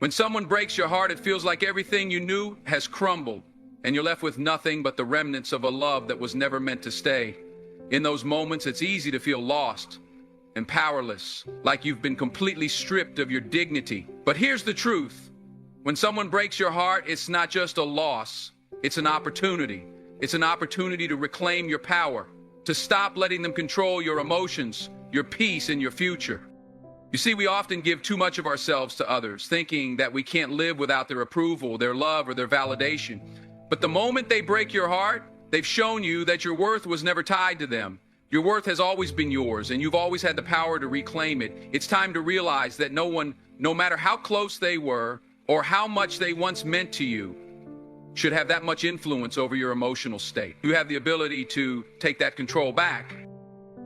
When someone breaks your heart, it feels like everything you knew has crumbled, and you're left with nothing but the remnants of a love that was never meant to stay. In those moments, it's easy to feel lost and powerless, like you've been completely stripped of your dignity. But here's the truth. When someone breaks your heart, it's not just a loss, it's an opportunity. It's an opportunity to reclaim your power, to stop letting them control your emotions, your peace, and your future. You see, we often give too much of ourselves to others, thinking that we can't live without their approval, their love, or their validation. But the moment they break your heart, they've shown you that your worth was never tied to them. Your worth has always been yours, and you've always had the power to reclaim it. It's time to realize that no one, no matter how close they were or how much they once meant to you, should have that much influence over your emotional state. You have the ability to take that control back.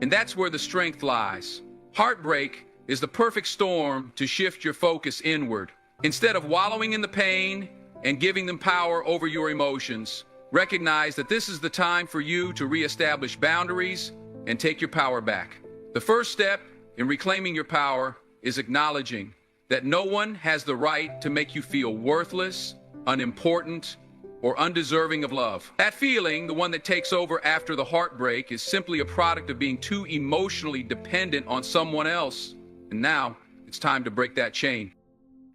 And that's where the strength lies. Heartbreak is the perfect storm to shift your focus inward. Instead of wallowing in the pain and giving them power over your emotions, recognize that this is the time for you to reestablish boundaries and take your power back. The first step in reclaiming your power is acknowledging that no one has the right to make you feel worthless, unimportant, or undeserving of love. That feeling, the one that takes over after the heartbreak, is simply a product of being too emotionally dependent on someone else. And now, it's time to break that chain.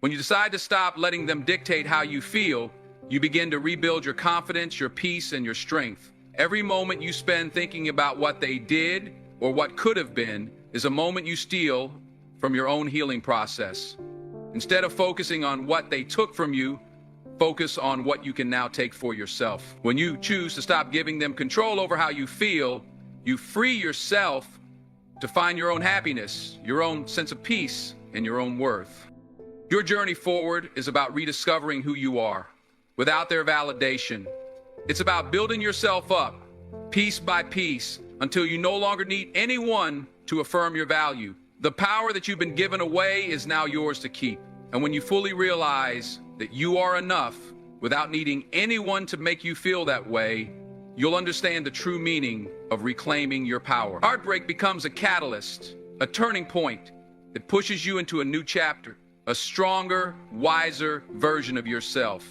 When you decide to stop letting them dictate how you feel, you begin to rebuild your confidence, your peace, and your strength. Every moment you spend thinking about what they did or what could have been is a moment you steal from your own healing process. Instead of focusing on what they took from you, focus on what you can now take for yourself. When you choose to stop giving them control over how you feel, you free yourself to find your own happiness, your own sense of peace, and your own worth. Your journey forward is about rediscovering who you are without their validation. It's about building yourself up, piece by piece, until you no longer need anyone to affirm your value. The power that you've been given away is now yours to keep. And when you fully realize that you are enough without needing anyone to make you feel that way, you'll understand the true meaning of reclaiming your power. Heartbreak becomes a catalyst, a turning point that pushes you into a new chapter, a stronger, wiser version of yourself.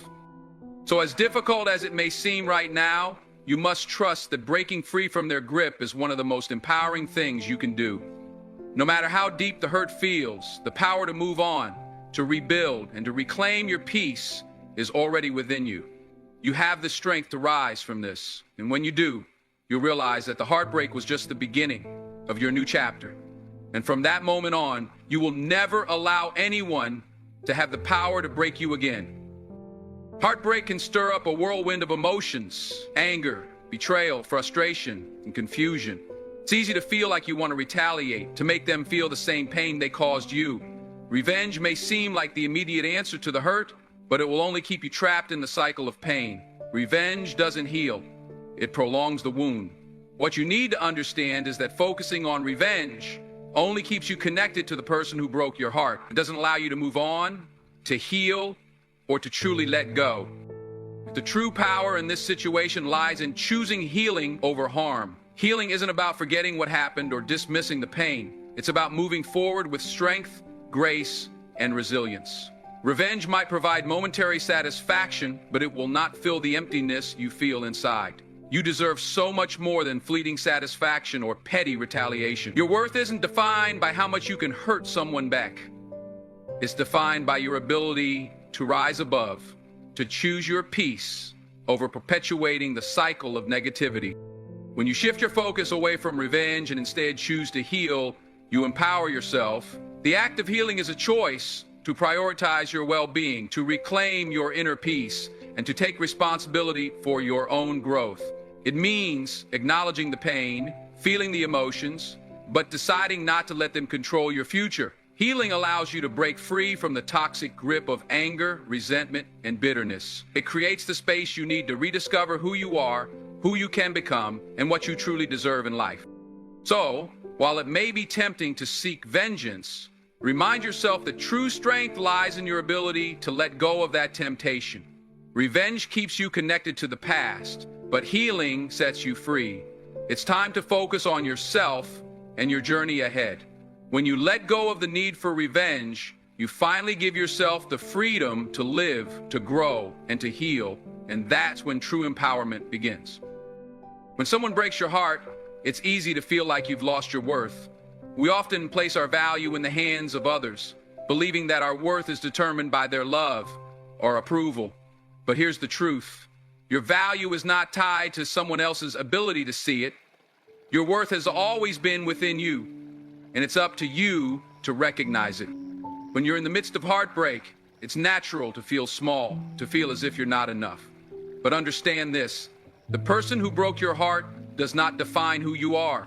So as difficult as it may seem right now, you must trust that breaking free from their grip is one of the most empowering things you can do. No matter how deep the hurt feels, the power to move on, to rebuild, and to reclaim your peace is already within you. You have the strength to rise from this. And when you do, you'll realize that the heartbreak was just the beginning of your new chapter. And from that moment on, you will never allow anyone to have the power to break you again. Heartbreak can stir up a whirlwind of emotions: anger, betrayal, frustration, and confusion. It's easy to feel like you want to retaliate, to make them feel the same pain they caused you. Revenge may seem like the immediate answer to the hurt, but it will only keep you trapped in the cycle of pain. Revenge doesn't heal. It prolongs the wound. What you need to understand is that focusing on revenge only keeps you connected to the person who broke your heart. It doesn't allow you to move on, to heal, or to truly let go. The true power in this situation lies in choosing healing over harm. Healing isn't about forgetting what happened or dismissing the pain. It's about moving forward with strength, grace, and resilience. Revenge might provide momentary satisfaction, but it will not fill the emptiness you feel inside. You deserve so much more than fleeting satisfaction or petty retaliation. Your worth isn't defined by how much you can hurt someone back. It's defined by your ability to rise above, to choose your peace over perpetuating the cycle of negativity. When you shift your focus away from revenge and instead choose to heal, you empower yourself. The act of healing is a choice to prioritize your well-being, to reclaim your inner peace, and to take responsibility for your own growth. It means acknowledging the pain, feeling the emotions, but deciding not to let them control your future. Healing allows you to break free from the toxic grip of anger, resentment, and bitterness. It creates the space you need to rediscover who you are, who you can become, and what you truly deserve in life. So, while it may be tempting to seek vengeance, remind yourself that true strength lies in your ability to let go of that temptation. Revenge keeps you connected to the past, but healing sets you free. It's time to focus on yourself and your journey ahead. When you let go of the need for revenge, You finally give yourself the freedom to live, to grow, and to heal, and that's when true empowerment begins. When someone breaks your heart, it's easy to feel like you've lost your worth. We often place our value in the hands of others, believing that our worth is determined by their love or approval. But here's the truth. Your value is not tied to someone else's ability to see it. Your worth has always been within you, and it's up to you to recognize it. When you're in the midst of heartbreak, it's natural to feel small, to feel as if you're not enough. But understand this, the person who broke your heart does not define who you are.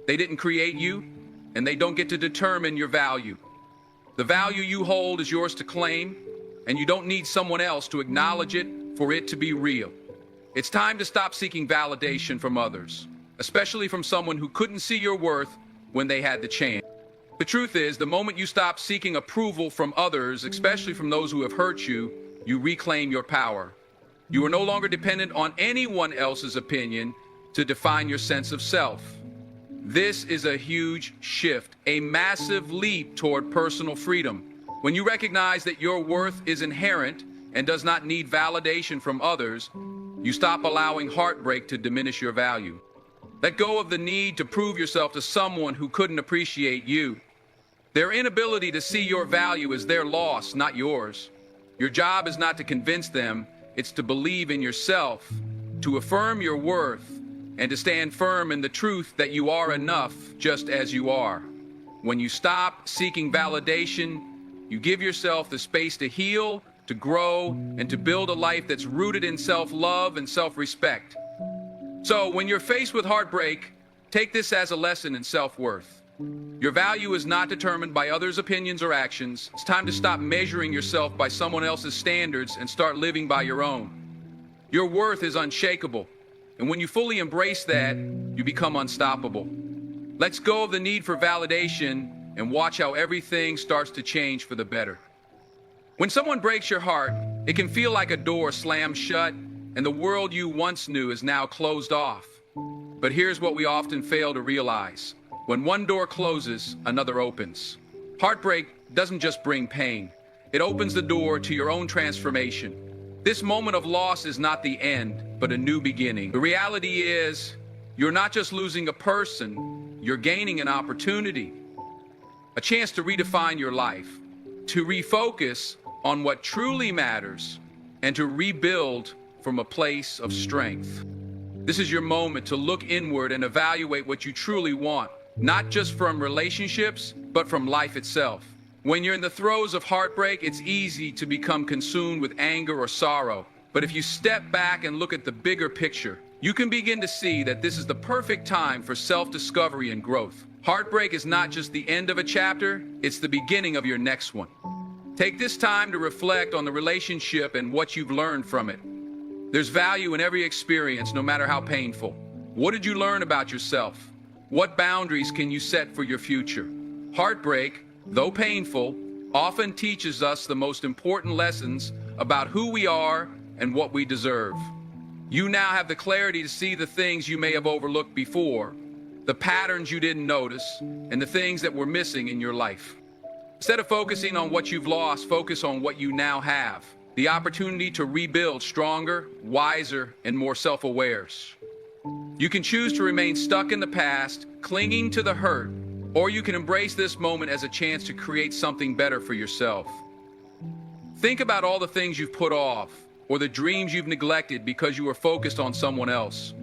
They didn't create you, and they don't get to determine your value. The value you hold is yours to claim, and you don't need someone else to acknowledge it for it to be real. It's time to stop seeking validation from others, especially from someone who couldn't see your worth when they had the chance. The truth is, the moment you stop seeking approval from others, especially from those who have hurt you, you reclaim your power. You are no longer dependent on anyone else's opinion to define your sense of self. This is a huge shift, a massive leap toward personal freedom. When you recognize that your worth is inherent and does not need validation from others, you stop allowing heartbreak to diminish your value. Let go of the need to prove yourself to someone who couldn't appreciate you. Their inability to see your value is their loss, not yours. Your job is not to convince them, it's to believe in yourself, to affirm your worth, and to stand firm in the truth that you are enough just as you are. When you stop seeking validation, you give yourself the space to heal, to grow, and to build a life that's rooted in self-love and self-respect. So when you're faced with heartbreak, take this as a lesson in self-worth. Your value is not determined by others' opinions or actions. It's time to stop measuring yourself by someone else's standards and start living by your own. Your worth is unshakable, and when you fully embrace that, you become unstoppable. Let's go of the need for validation and watch how everything starts to change for the better. When someone breaks your heart, it can feel like a door slammed shut and the world you once knew is now closed off. But here's what we often fail to realize. When one door closes, another opens. Heartbreak doesn't just bring pain. It opens the door to your own transformation. This moment of loss is not the end, but a new beginning. The reality is, you're not just losing a person, you're gaining an opportunity. A chance to redefine your life, to refocus on what truly matters, and to rebuild from a place of strength. This is your moment to look inward and evaluate what you truly want, not just from relationships, but from life itself. When you're in the throes of heartbreak, it's easy to become consumed with anger or sorrow. But if you step back and look at the bigger picture, you can begin to see that this is the perfect time for self-discovery and growth. Heartbreak is not just the end of a chapter, it's the beginning of your next one. Take this time to reflect on the relationship and what you've learned from it. There's value in every experience, no matter how painful. What did you learn about yourself? What boundaries can you set for your future? Heartbreak, though painful, often teaches us the most important lessons about who we are and what we deserve. You now have the clarity to see the things you may have overlooked before, the patterns you didn't notice, and the things that were missing in your life. Instead of focusing on what you've lost, focus on what you now have. The opportunity to rebuild stronger, wiser, and more self-aware. You can choose to remain stuck in the past, clinging to the hurt, or you can embrace this moment as a chance to create something better for yourself. Think about all the things you've put off, or the dreams you've neglected because you were focused on someone else.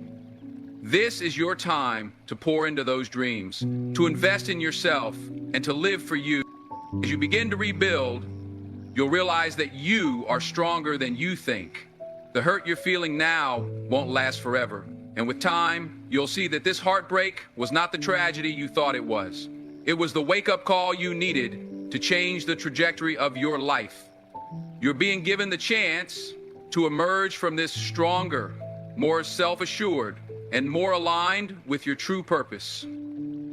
This is your time to pour into those dreams, to invest in yourself, and to live for you. As you begin to rebuild, you'll realize that you are stronger than you think. The hurt you're feeling now won't last forever. And with time, you'll see that this heartbreak was not the tragedy you thought it was. It was the wake-up call you needed to change the trajectory of your life. You're being given the chance to emerge from this stronger, more self-assured, and more aligned with your true purpose.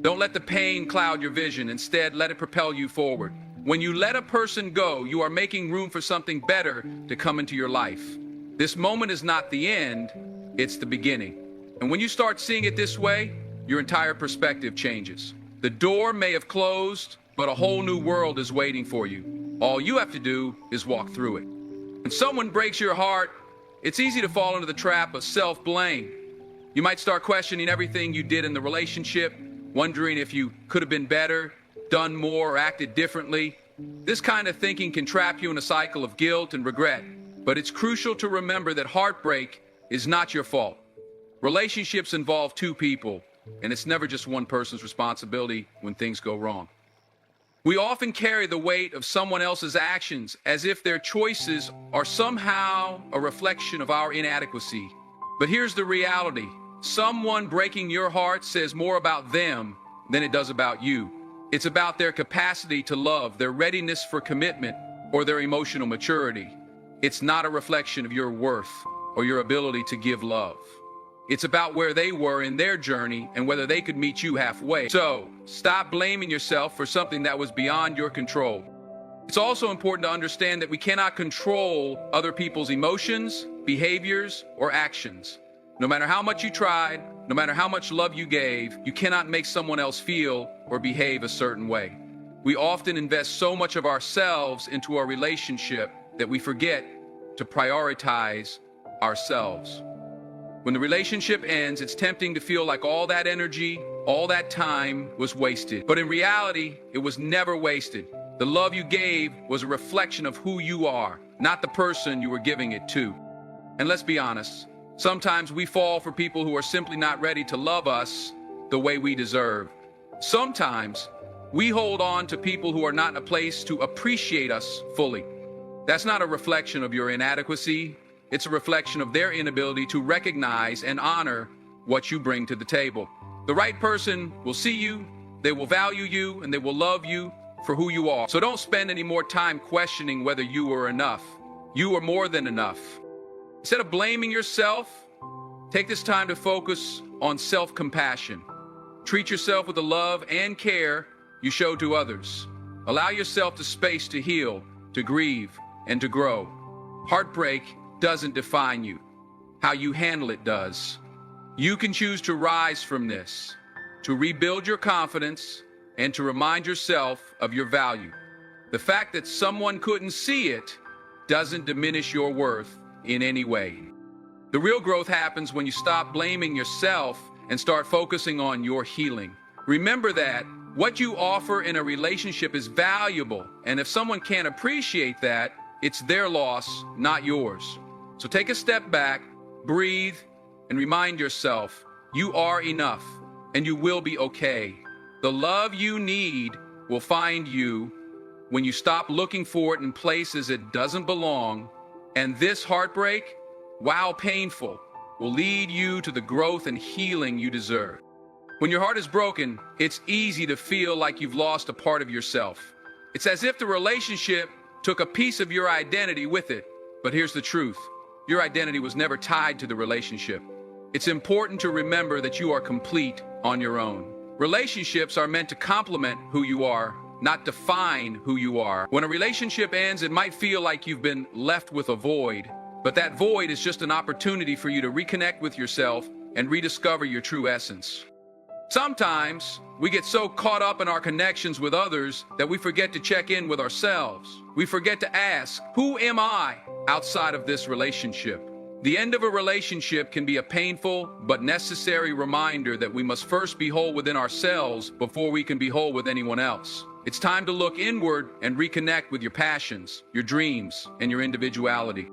Don't let the pain cloud your vision. Instead, let it propel you forward. When you let a person go, you are making room for something better to come into your life. This moment is not the end, it's the beginning. And when you start seeing it this way, your entire perspective changes. The door may have closed, but a whole new world is waiting for you. All you have to do is walk through it. When someone breaks your heart, it's easy to fall into the trap of self-blame. You might start questioning everything you did in the relationship, wondering if you could have been better, done more, or acted differently. This kind of thinking can trap you in a cycle of guilt and regret, but it's crucial to remember that heartbreak is not your fault. Relationships involve two people, and it's never just one person's responsibility when things go wrong. We often carry the weight of someone else's actions as if their choices are somehow a reflection of our inadequacy. But here's the reality. Someone breaking your heart says more about them than it does about you. It's about their capacity to love, their readiness for commitment, or their emotional maturity. It's not a reflection of your worth or your ability to give love. It's about where they were in their journey and whether they could meet you halfway. So, stop blaming yourself for something that was beyond your control. It's also important to understand that we cannot control other people's emotions, behaviors, or actions. No matter how much you tried, no matter how much love you gave, you cannot make someone else feel or behave a certain way. We often invest so much of ourselves into our relationship that we forget to prioritize ourselves. When the relationship ends, it's tempting to feel like all that energy, all that time was wasted. But in reality, it was never wasted. The love you gave was a reflection of who you are, not the person you were giving it to. And let's be honest, sometimes we fall for people who are simply not ready to love us the way we deserve. Sometimes we hold on to people who are not in a place to appreciate us fully. That's not a reflection of your inadequacy. It's a reflection of their inability to recognize and honor what you bring to the table. The right person will see you, they will value you, and they will love you for who you are. So don't spend any more time questioning whether you are enough. You are more than enough. Instead of blaming yourself, take this time to focus on self-compassion. Treat yourself with the love and care you show to others. Allow yourself the space to heal, to grieve, and to grow. Heartbreak doesn't define you. How you handle it does. You can choose to rise from this, to rebuild your confidence, and to remind yourself of your value. The fact that someone couldn't see it doesn't diminish your worth in any way. The real growth happens when you stop blaming yourself and start focusing on your healing. Remember that what you offer in a relationship is valuable, and if someone can't appreciate that, it's their loss, not yours. So take a step back, breathe, and remind yourself, you are enough, and you will be okay. The love you need will find you when you stop looking for it in places it doesn't belong. And this heartbreak, while painful, will lead you to the growth and healing you deserve. When your heart is broken, it's easy to feel like you've lost a part of yourself. It's as if the relationship took a piece of your identity with it. But here's the truth. Your identity was never tied to the relationship. It's important to remember that you are complete on your own. Relationships are meant to complement who you are, not define who you are. When a relationship ends, it might feel like you've been left with a void, but that void is just an opportunity for you to reconnect with yourself and rediscover your true essence. Sometimes we get so caught up in our connections with others that we forget to check in with ourselves. We forget to ask, who am I outside of this relationship? The end of a relationship can be a painful but necessary reminder that we must first be whole within ourselves before we can be whole with anyone else. It's time to look inward and reconnect with your passions, your dreams, and your individuality.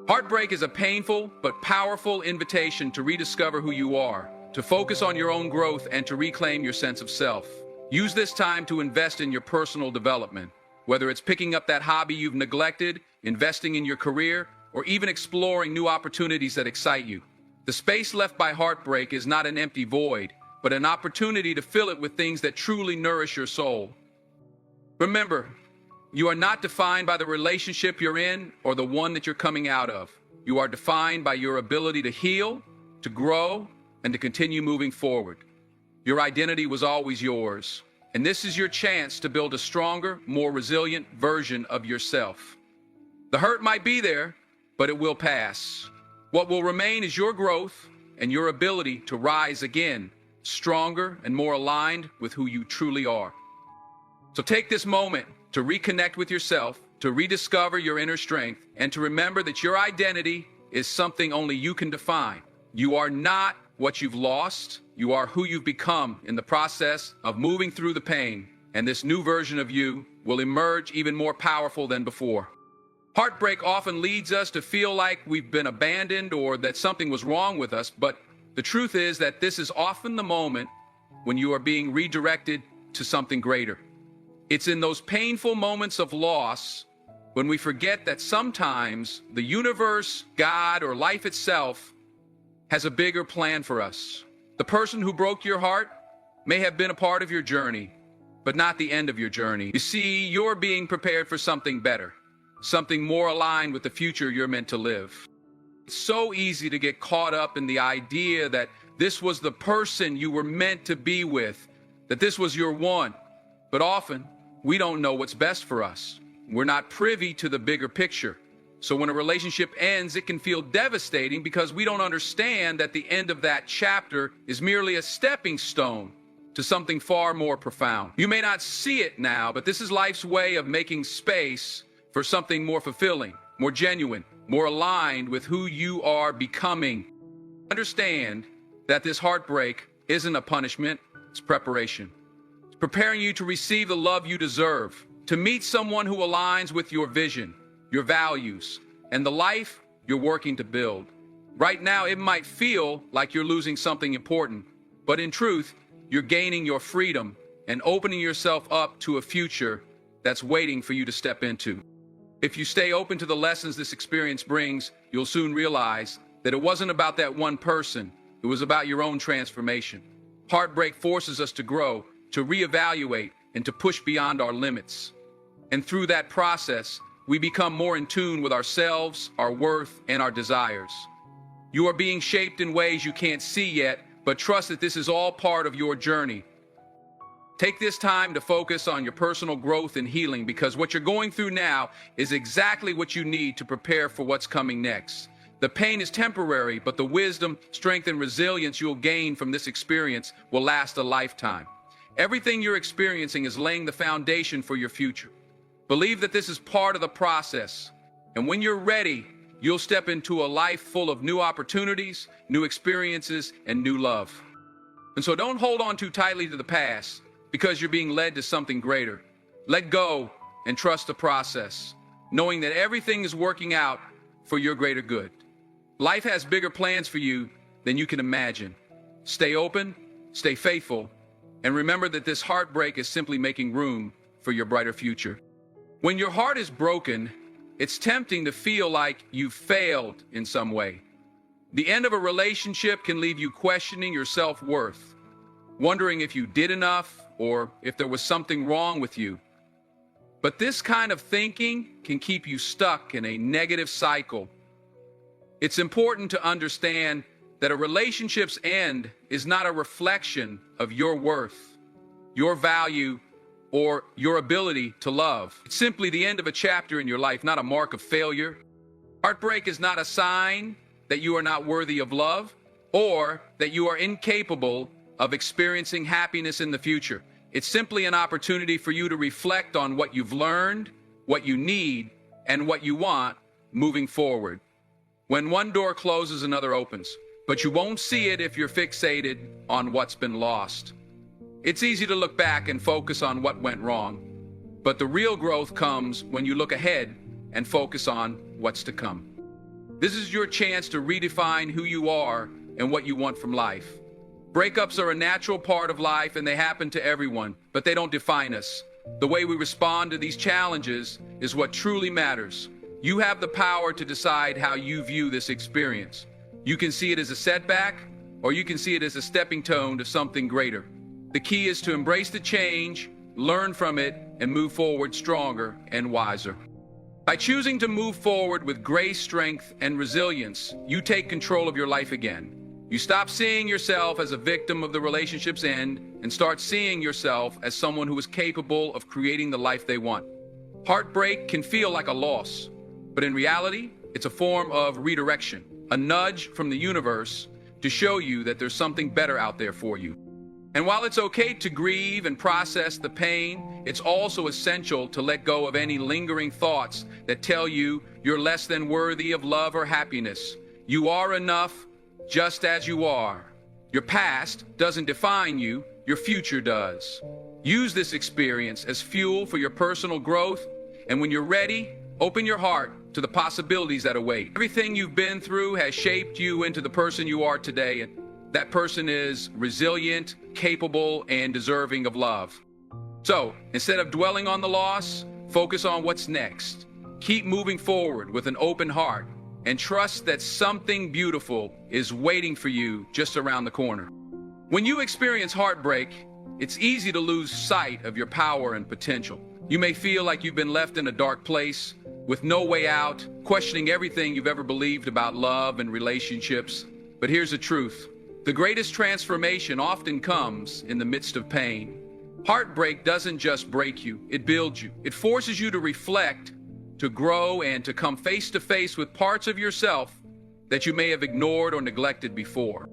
Heartbreak is a painful but powerful invitation to rediscover who you are, to focus on your own growth, and to reclaim your sense of self. Use this time to invest in your personal development, whether it's picking up that hobby you've neglected, investing in your career, or even exploring new opportunities that excite you. The space left by heartbreak is not an empty void, but an opportunity to fill it with things that truly nourish your soul. Remember, you are not defined by the relationship you're in or the one that you're coming out of. You are defined by your ability to heal, to grow, and to continue moving forward. Your identity was always yours, and this is your chance to build a stronger, more resilient version of yourself. The hurt might be there, but it will pass. What will remain is your growth and your ability to rise again, stronger and more aligned with who you truly are. So take this moment to reconnect with yourself, to rediscover your inner strength, and to remember that your identity is something only you can define. You are not what you've lost. You are who you've become in the process of moving through the pain, and this new version of you will emerge even more powerful than before. Heartbreak often leads us to feel like we've been abandoned or that something was wrong with us, but the truth is that this is often the moment when you are being redirected to something greater. It's in those painful moments of loss when we forget that sometimes the universe, God, or life itself has a bigger plan for us. The person who broke your heart may have been a part of your journey, but not the end of your journey. You see, you're being prepared for something better, something more aligned with the future you're meant to live. It's so easy to get caught up in the idea that this was the person you were meant to be with, that this was your one. But often, we don't know what's best for us. We're not privy to the bigger picture. So when a relationship ends, it can feel devastating because we don't understand that the end of that chapter is merely a stepping stone to something far more profound. You may not see it now, but this is life's way of making space for something more fulfilling, more genuine, more aligned with who you are becoming. Understand that this heartbreak isn't a punishment, it's preparation. It's preparing you to receive the love you deserve, to meet someone who aligns with your vision, your values, and the life you're working to build. Right now, it might feel like you're losing something important, but in truth, you're gaining your freedom and opening yourself up to a future that's waiting for you to step into. If you stay open to the lessons this experience brings, you'll soon realize that it wasn't about that one person, it was about your own transformation. Heartbreak forces us to grow, to reevaluate, and to push beyond our limits. And through that process, we become more in tune with ourselves, our worth, and our desires. You are being shaped in ways you can't see yet, but trust that this is all part of your journey. Take this time to focus on your personal growth and healing, because what you're going through now is exactly what you need to prepare for what's coming next. The pain is temporary, but the wisdom, strength, and resilience you'll gain from this experience will last a lifetime. Everything you're experiencing is laying the foundation for your future. Believe that this is part of the process, and when you're ready, you'll step into a life full of new opportunities, new experiences, and new love. And so don't hold on too tightly to the past because you're being led to something greater. Let go and trust the process, knowing that everything is working out for your greater good. Life has bigger plans for you than you can imagine. Stay open, stay faithful, and remember that this heartbreak is simply making room for your brighter future. When your heart is broken, it's tempting to feel like you've failed in some way. The end of a relationship can leave you questioning your self-worth, wondering if you did enough or if there was something wrong with you. But this kind of thinking can keep you stuck in a negative cycle. It's important to understand that a relationship's end is not a reflection of your worth, your value, or your ability to love. It's simply the end of a chapter in your life, not a mark of failure. Heartbreak is not a sign that you are not worthy of love or that you are incapable of experiencing happiness in the future. It's simply an opportunity for you to reflect on what you've learned, what you need, and what you want moving forward. When one door closes, another opens, but you won't see it if you're fixated on what's been lost. It's easy to look back and focus on what went wrong, but the real growth comes when you look ahead and focus on what's to come. This is your chance to redefine who you are and what you want from life. Breakups are a natural part of life and they happen to everyone, but they don't define us. The way we respond to these challenges is what truly matters. You have the power to decide how you view this experience. You can see it as a setback, or you can see it as a stepping stone to something greater. The key is to embrace the change, learn from it, and move forward stronger and wiser. By choosing to move forward with grace, strength, and resilience, you take control of your life again. You stop seeing yourself as a victim of the relationship's end and start seeing yourself as someone who is capable of creating the life they want. Heartbreak can feel like a loss, but in reality, it's a form of redirection, a nudge from the universe to show you that there's something better out there for you. And while it's okay to grieve and process the pain, it's also essential to let go of any lingering thoughts that tell you you're less than worthy of love or happiness. You are enough just as you are. Your past doesn't define you, your future does. Use this experience as fuel for your personal growth, and when you're ready, open your heart to the possibilities that await. Everything you've been through has shaped you into the person you are today, and that person is resilient, capable, and deserving of love. So, instead of dwelling on the loss, focus on what's next. Keep moving forward with an open heart and trust that something beautiful is waiting for you just around the corner. When you experience heartbreak, it's easy to lose sight of your power and potential. You may feel like you've been left in a dark place with no way out, questioning everything you've ever believed about love and relationships. But here's the truth. The greatest transformation often comes in the midst of pain. Heartbreak doesn't just break you, it builds you. It forces you to reflect, to grow, and to come face to face with parts of yourself that you may have ignored or neglected before.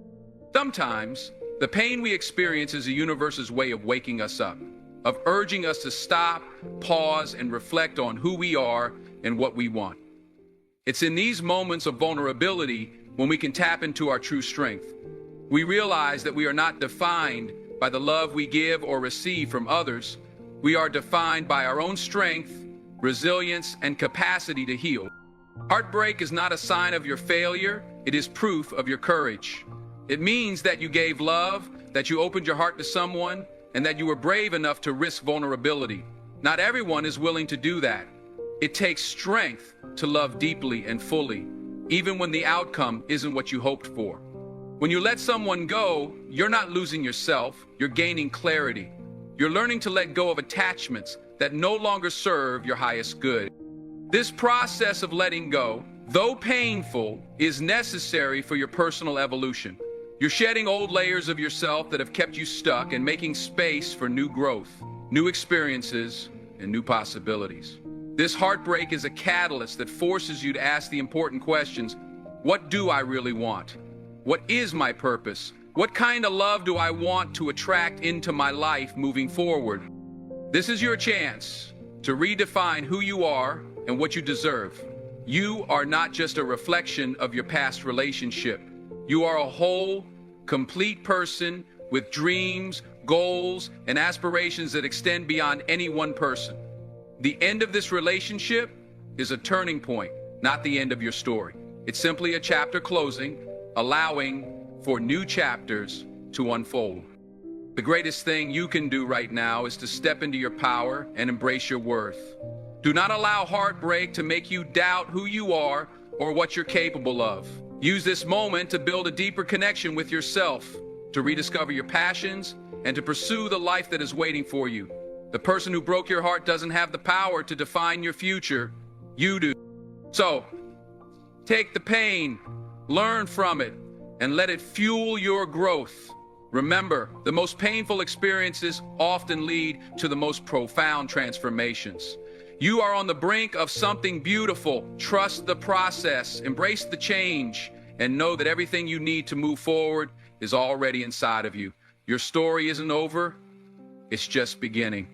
Sometimes, the pain we experience is the universe's way of waking us up, of urging us to stop, pause, and reflect on who we are and what we want. It's in these moments of vulnerability when we can tap into our true strength. We realize that we are not defined by the love we give or receive from others. We are defined by our own strength, resilience, and capacity to heal. Heartbreak is not a sign of your failure, it is proof of your courage. It means that you gave love, that you opened your heart to someone, and that you were brave enough to risk vulnerability. Not everyone is willing to do that. It takes strength to love deeply and fully, even when the outcome isn't what you hoped for. When you let someone go, you're not losing yourself, you're gaining clarity. You're learning to let go of attachments that no longer serve your highest good. This process of letting go, though painful, is necessary for your personal evolution. You're shedding old layers of yourself that have kept you stuck and making space for new growth, new experiences, and new possibilities. This heartbreak is a catalyst that forces you to ask the important questions. What do I really want? What is my purpose? What kind of love do I want to attract into my life moving forward? This is your chance to redefine who you are and what you deserve. You are not just a reflection of your past relationship. You are a whole, complete person with dreams, goals, and aspirations that extend beyond any one person. The end of this relationship is a turning point, not the end of your story. It's simply a chapter closing, allowing for new chapters to unfold. The greatest thing you can do right now is to step into your power and embrace your worth. Do not allow heartbreak to make you doubt who you are or what you're capable of. Use this moment to build a deeper connection with yourself, to rediscover your passions, and to pursue the life that is waiting for you. The person who broke your heart doesn't have the power to define your future. You do. So, take the pain, learn from it, and let it fuel your growth. Remember, the most painful experiences often lead to the most profound transformations. You are on the brink of something beautiful. Trust the process, embrace the change, and know that everything you need to move forward is already inside of you. Your story isn't over, it's just beginning.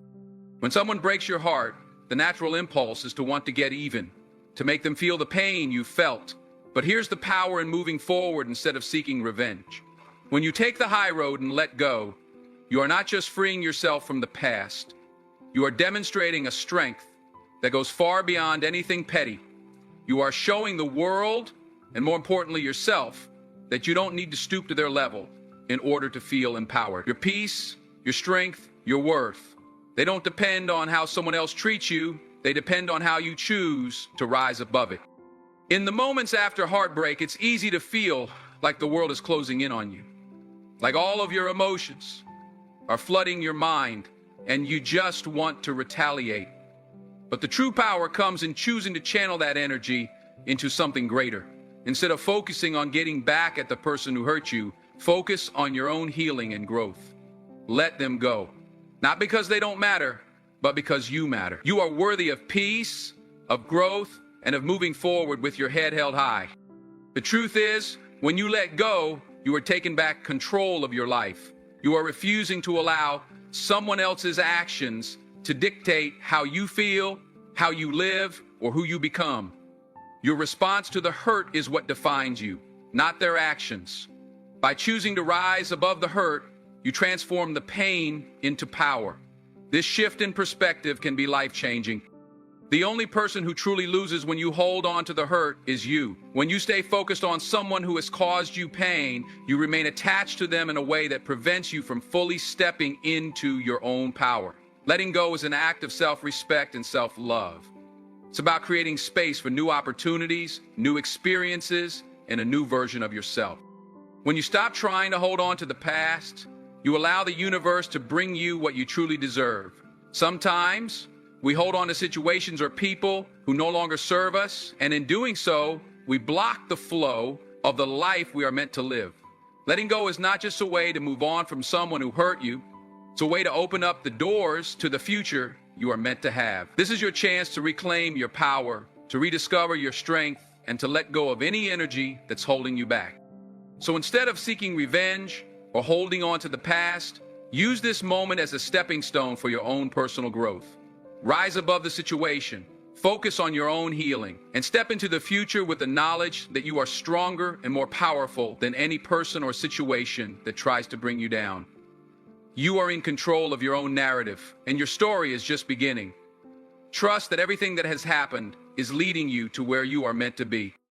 When someone breaks your heart, the natural impulse is to want to get even, to make them feel the pain you felt. But here's the power in moving forward instead of seeking revenge. When you take the high road and let go, you are not just freeing yourself from the past. You are demonstrating a strength that goes far beyond anything petty. You are showing the world, and more importantly yourself, that you don't need to stoop to their level in order to feel empowered. Your peace, your strength, your worth, they don't depend on how someone else treats you. They depend on how you choose to rise above it. In the moments after heartbreak, it's easy to feel like the world is closing in on you, like all of your emotions are flooding your mind and you just want to retaliate. But the true power comes in choosing to channel that energy into something greater. Instead of focusing on getting back at the person who hurt you, focus on your own healing and growth. Let them go. Not because they don't matter, but because you matter. You are worthy of peace, of growth, and of moving forward with your head held high. The truth is, when you let go, you are taking back control of your life. You are refusing to allow someone else's actions to dictate how you feel, how you live, or who you become. Your response to the hurt is what defines you, not their actions. By choosing to rise above the hurt, you transform the pain into power. This shift in perspective can be life-changing. The only person who truly loses when you hold on to the hurt is you. When you stay focused on someone who has caused you pain, you remain attached to them in a way that prevents you from fully stepping into your own power. Letting go is an act of self-respect and self-love. It's about creating space for new opportunities, new experiences, and a new version of yourself. When you stop trying to hold on to the past, you allow the universe to bring you what you truly deserve. Sometimes, we hold on to situations or people who no longer serve us, and in doing so, we block the flow of the life we are meant to live. Letting go is not just a way to move on from someone who hurt you, it's a way to open up the doors to the future you are meant to have. This is your chance to reclaim your power, to rediscover your strength, and to let go of any energy that's holding you back. So instead of seeking revenge or holding on to the past, use this moment as a stepping stone for your own personal growth. Rise above the situation, focus on your own healing, and step into the future with the knowledge that you are stronger and more powerful than any person or situation that tries to bring you down. You are in control of your own narrative, and your story is just beginning. Trust that everything that has happened is leading you to where you are meant to be.